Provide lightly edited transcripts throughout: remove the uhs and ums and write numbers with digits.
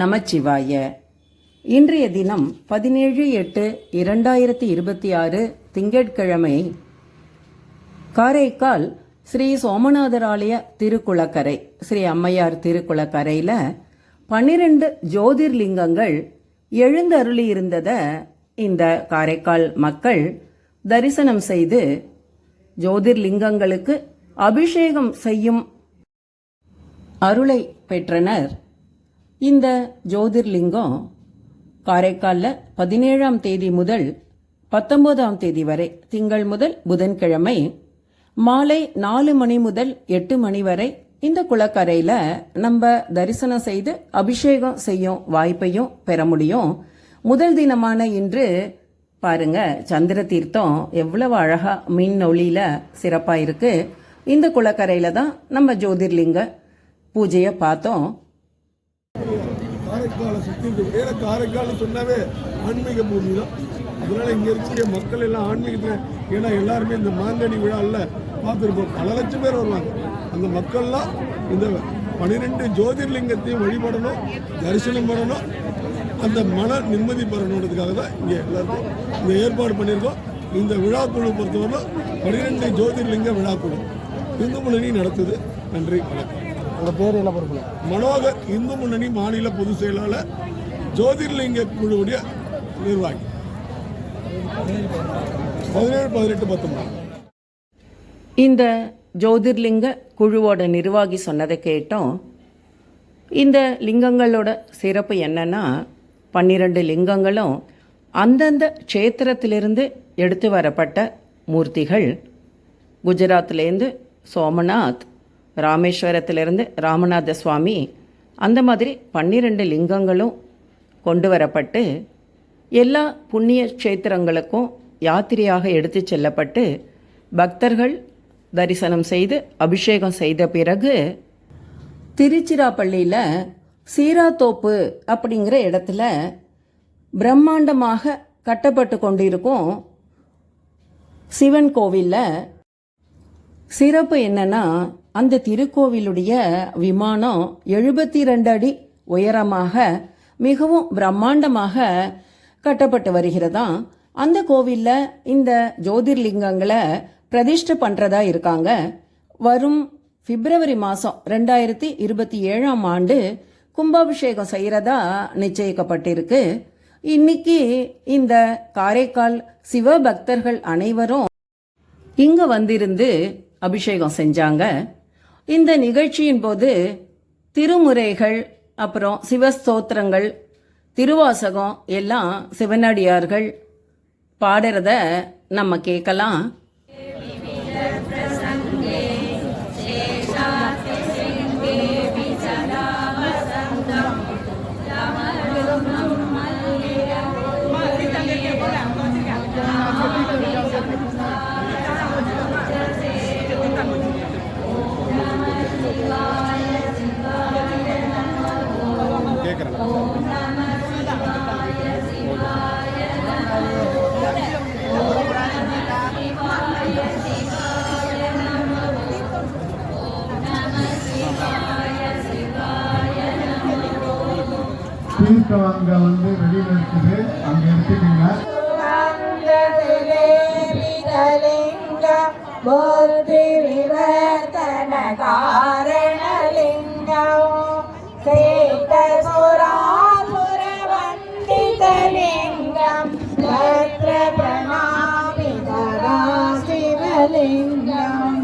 நமச்சிவாய. இன்றைய தினம் 17/8/2026 திங்கட்கிழமை. காரைக்கால் ஸ்ரீ சோமநாதராலய திருக்குளக்கரை ஸ்ரீ அம்மையார் திருக்குளக்கரையில் 12 ஜோதிர்லிங்கங்கள் எழுந்தருளியிருந்ததை இந்த காரைக்கால் மக்கள் தரிசனம் செய்து ஜோதிர்லிங்கங்களுக்கு அபிஷேகம் செய்யும் அருளை பெற்றனர். இந்த ஜோதிர்லிங்கம் காரைக்காலில் 17ஆம் தேதி முதல் 19ஆம் தேதி வரை, திங்கள் முதல் புதன்கிழமை மாலை 4 மணி முதல் 8 மணி வரை இந்த குளக்கரையில் நம்ம தரிசனம் செய்து அபிஷேகம் செய்யும் வாய்ப்பையும் பெற முடியும். முதல் தினமான இன்று பாருங்க, சந்திர தீர்த்தம் எவ்வளவு அழகா மின் ஒளியில சிறப்பாக இருக்கு. இந்த குளக்கரையில தான் நம்ம ஜோதிர்லிங்க பூஜையை பார்த்தோம். காரைக்கால் சொன்னாவே ஆன்மீக பூமி தான். அதனால இங்க இருக்கக்கூடிய மக்கள் எல்லாம் ஆன்மீகத்தில், ஏன்னா எல்லாருமே இந்த மாங்கனி விழாவில் பார்த்துருப்போம், பல லட்சம் பேர் வருவாங்க. அந்த மக்கள்லாம் இந்த 12 ஜோதிர்லிங்கத்தையும் வழிபடணும், தரிசனம் பண்ணணும், அந்த மன நிம்மதி பெறணுன்றதுக்காக தான் இங்கே எல்லாருக்கும் இந்த ஏற்பாடு பண்ணியிருக்கோம். இந்த விழாக்குழு பொறுத்தவரை 12 ஜோதிர்லிங்க விழாக்குழு இந்து முன்னணி நடத்துது. நன்றி, வணக்கம். பேர் எல்லாம் பொறுப்பு மனோகர், இந்து முன்னணி மாநில பொதுச் செயலாளர், ஜோதிர்லிங்க குழுவுடைய நிர்வாகி. 17, 18, 19. இந்த ஜோதிர்லிங்க குழுவோட நிர்வாகி சொன்னதை கேட்டோம். இந்த லிங்கங்களோட சிறப்பு என்னன்னா, 12 லிங்கங்களும் அந்தந்த க்ஷேத்திரத்திலிருந்து எடுத்து வரப்பட்ட மூர்த்திகள். குஜராத்லேருந்து சோமநாத், ராமேஸ்வரத்திலிருந்து ராமநாத சுவாமி, அந்த மாதிரி 12 லிங்கங்களும் கொண்டு வரப்பட்டு எல்லா புண்ணிய க்ஷேத்திரங்களுக்கும் யாத்திரையாக எடுத்து செல்லப்பட்டு பக்தர்கள் தரிசனம் செய்து அபிஷேகம் செய்த பிறகு திருச்சிராப்பள்ளியில் சீராத்தோப்பு அப்படிங்கிற இடத்துல பிரம்மாண்டமாக கட்டப்பட்டு கொண்டிருக்கும் சிவன் கோவிலில் சிறப்பு என்னன்னா, அந்த திருக்கோவிலுடைய விமானம் 72 அடி உயரமாக மிகவும் பிரம்மாண்டமாக கட்டப்பட்டு வருகிறதாம். அந்த கோவிலில் இந்த ஜோதிர்லிங்கங்களை பிரதிஷ்டை பண்ணுறதா இருக்காங்க. வரும் பிப்ரவரி மாதம் 2027ஆம் ஆண்டு கும்பாபிஷேகம் செய்கிறதா நிச்சயிக்கப்பட்டிருக்கு. இன்னைக்கு இந்த காரைக்கால் சிவபக்தர்கள் அனைவரும் இங்கே வந்திருந்து அபிஷேகம் செஞ்சாங்க. இந்த நிகழ்ச்சியின் போது திருமுறைகள், அப்புறம் சிவஸ்தோத்திரங்கள், திருவாசகம் எல்லாம் சிவனடியார்கள் பாடுறத நம்ம கேட்கலாம். தீர்த்தம் அங்க வெளியில இருக்குது, அங்க எடுத்துக்கீங்க. புத்தி விவர்த்தன காரணலிங்கம் சேத்த சுராசுர வந்திதலிங்கம் தத்ர பிரணாமி தரா சிவலிங்கம்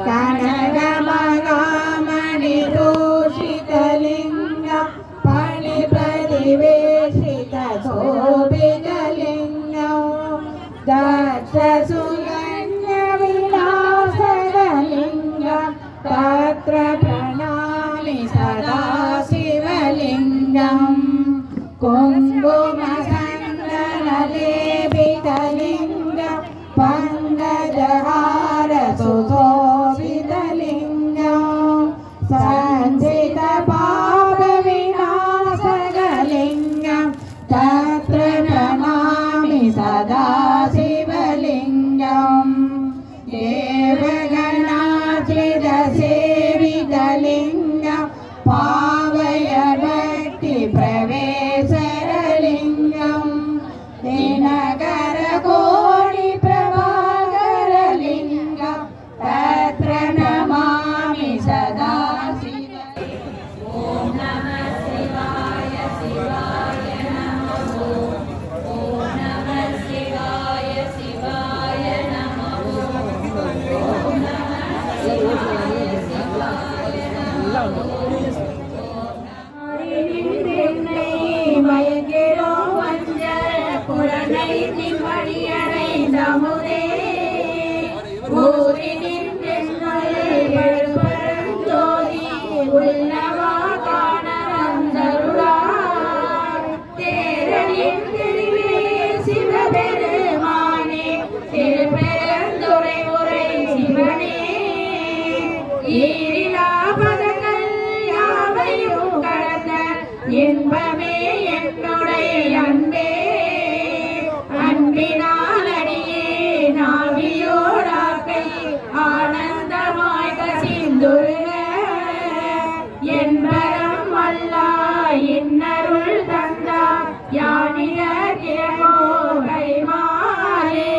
கனக மகாமணி தூஷிதலிங்கம் பணி பிரதிவேஷித சோபிதலிங்கம் தத்ர तत्र प्रणामि सदा शिवलिङ्गं कुङ्कुमसन्दनलेपितलिङ्गं पङ्कजहार सुशोभितलिङ्गं सञ्चितपापविनाशकलिङ्गं तत्र प्रणामि सदा शिवलिङ्गं देवगणाचिदसेवितलिङ्गं पावय भक्ति அமுதே ஊரினின் பெண்கள் எழுபெரும் ஜோதி உள்ளவா காண வந்தருளார் தேரனின் திருவே சிவபெருமானே திருப்பெருந்துறை உரை சிவனே ஈரிலா பதங்கள் யாவையும் கடந்த இன்பமே என்னுடைய அன்பே அன்பினால் அடியே நாவியோடாக்கை ஆனந்தமாய் கசிந்துருக என்பரம் அல்லா இன்னருள் தந்தா யானிட கிழமோ கைமாறே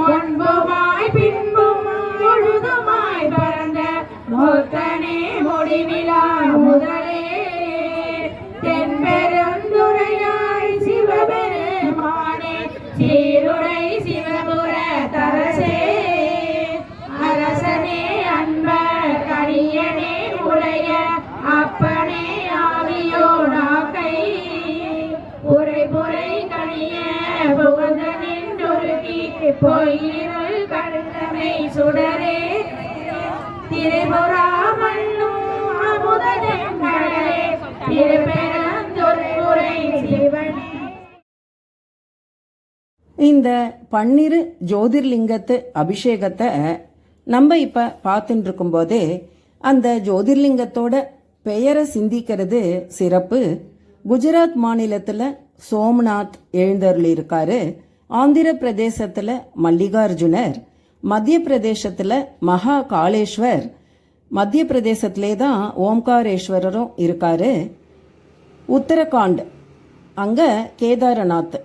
முன்புமாய் பின்பும் முழுதுமாய் பறந்த மொத்தனே முடிவிலா முதலே தென்பெருந்துறையாய் சிவபெருமானே சீருடை சிவபுர தரசே அரசனே அன்பர் கரியனே உடைய அப்பனே ஆவியோடாக்கை உரை புரை கணிய புகழ்ந்த நின்றுருகி பொய்யிருள் கருத்தமை சுடரே திரிபுரா மண்ணும் அமுதனே திருப்பெருந்துறை சிவனே. இந்த பன்னிரு ஜோதிர்லிங்கத்து அபிஷேகத்தை நம்ம இப்ப பார்த்துட்டு இருக்கும்போதே அந்த ஜோதிர்லிங்கத்தோட பெயரை சிந்திக்கிறது சிறப்பு. குஜராத் மாநிலத்துல சோம்நாத் எழுந்தருளி இருக்காரு, ஆந்திர பிரதேசத்துல மல்லிகார்ஜுனர், மத்திய பிரதேசத்துல மகா காளேஸ்வர், மத்திய பிரதேசத்திலே தான் ஓம்காரேஸ்வரரும் இருக்காரு. உத்தரகாண்ட் அங்க கேதாரநாத்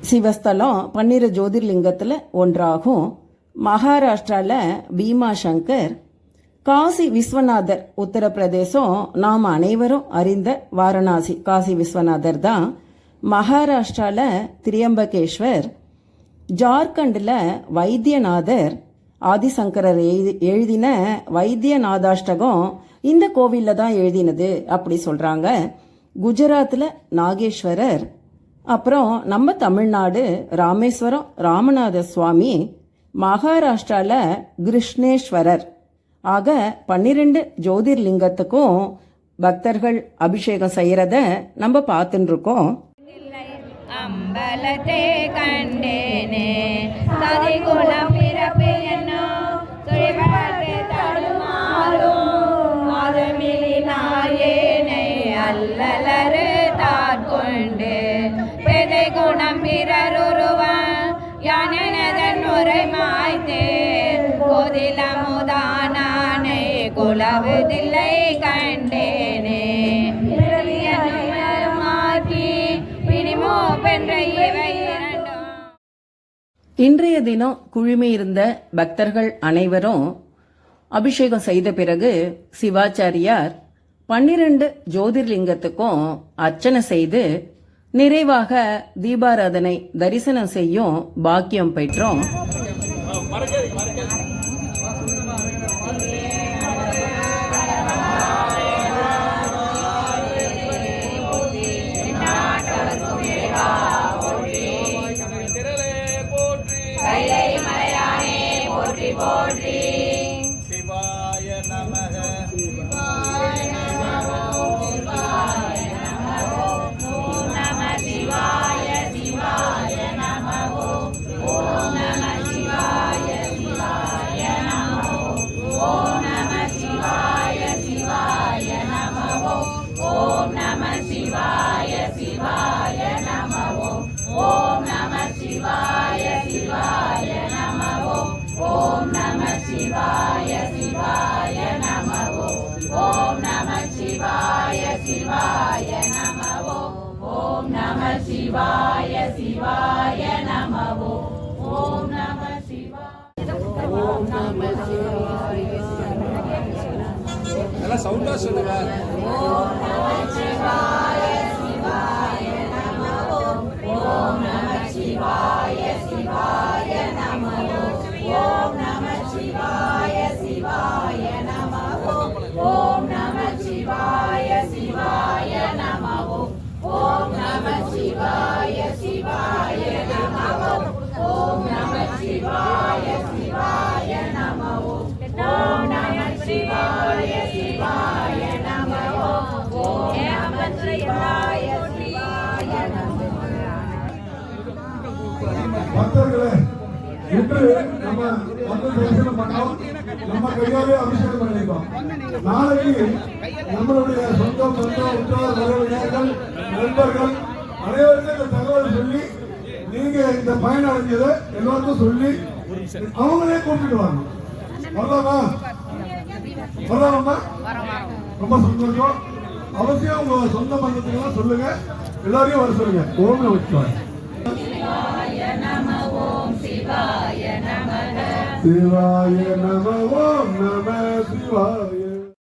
சிவஸ்தலம் 12 ஜோதிர்லிங்கத்துல ஒன்றாகும். மகாராஷ்டிரால பீமா சங்கர், காசி விஸ்வநாதர் உத்தரப்பிரதேசம் நாம் அனைவரும் அறிந்த வாரணாசி காசி விஸ்வநாதர் தான். மகாராஷ்டிரால திரியம்பகேஸ்வர், ஜார்க்கண்டில் வைத்தியநாதர், ஆதிசங்கரர் எழுதின வைத்தியநாதாஷ்டகம் இந்த கோவிலில் தான் எழுதினது அப்படி சொல்கிறாங்க. குஜராத்தில் நாகேஸ்வரர், அப்புறம் நம்ம தமிழ்நாடு ராமேஸ்வரம் ராமநாத சுவாமி, மகாராஷ்டிராவில் கிருஷ்ணேஸ்வரர். ஆக 12 ஜோதிர்லிங்கத்துக்கும் பக்தர்கள் அபிஷேகம் செய்யறத நம்ம பார்த்துட்டு இருக்கோம். அம்பலத்தை கண்டேனே சதிகுல பிறப்பு என்னோ சுழிவாழ்த்து தடுமாறும் அதுமிலி நாயேனை அல்லலரு தாட்கொண்டு பெதை குணம் பிறருருவன் யானதன் உரை மாய்த்தே கோதிலமுதானே குலவுதில்லை கண்டேனே இன்றைய தினம் குழுமியிருந்த பக்தர்கள் அனைவரும் அபிஷேகம் செய்த பிறகு சிவாச்சாரியார் 12 ஜோதிர்லிங்கத்துக்கும் அர்ச்சனை செய்து நிறைவாக தீபாராதனை தரிசனம் செய்யும் பாக்கியம் பெற்றோம். போற்றி சிவாய நமக சிவாய நம ஓம் நம சிவாய சிவாய நம ஓம் நம சிவாய சிவாய நம ஓம் நம சிவாய சிவாய நம ஓம் நம சிவாய சிவாய நம ஓம் நம சிவாய சிவாய நம ஓம் நம சிவாய சிவாய நம ஓம் நம சிவாய சிவாய நம ஓம் நம சிவாய சிவாய நம ஓம் நம சிவாய ஓம் நம சிவாய நல்லா சவுண்டா சொல்லுங்க. ஓம் நம சிவாய சிவாய நம ஓம் நம சிவாய சிவாய நம ஓம் நம சிவாய சிவாய நம ஓம் நம சிவாய சிவாய நம ஓம் நம சிவாய சிவாய நம இன்று நம்ம வந்து தரிசனம் பண்ணோம், நம்ம கையாலே அபிஷேகம் பண்ணிருக்கோம். நாளைக்கு நம்மளுடைய சொந்த உற்றார் உறவினர்கள் நண்பர்கள் அனைவருக்கும் இந்த தகவல் சொல்லி நீங்க இந்த பயன் அடைஞ்சதை எல்லாருக்கும் சொல்லி அவங்களே கூப்பிட்டு வாங்க. வரலாமா? வரலாமா? ரொம்ப சந்தோஷம். அவசியம் உங்க சொந்த பந்தத்துக்கெல்லாம் சொல்லுங்க, எல்லாரையும் வர சொல்லுங்க. ஓம் நமச்சிவாய. சிவாய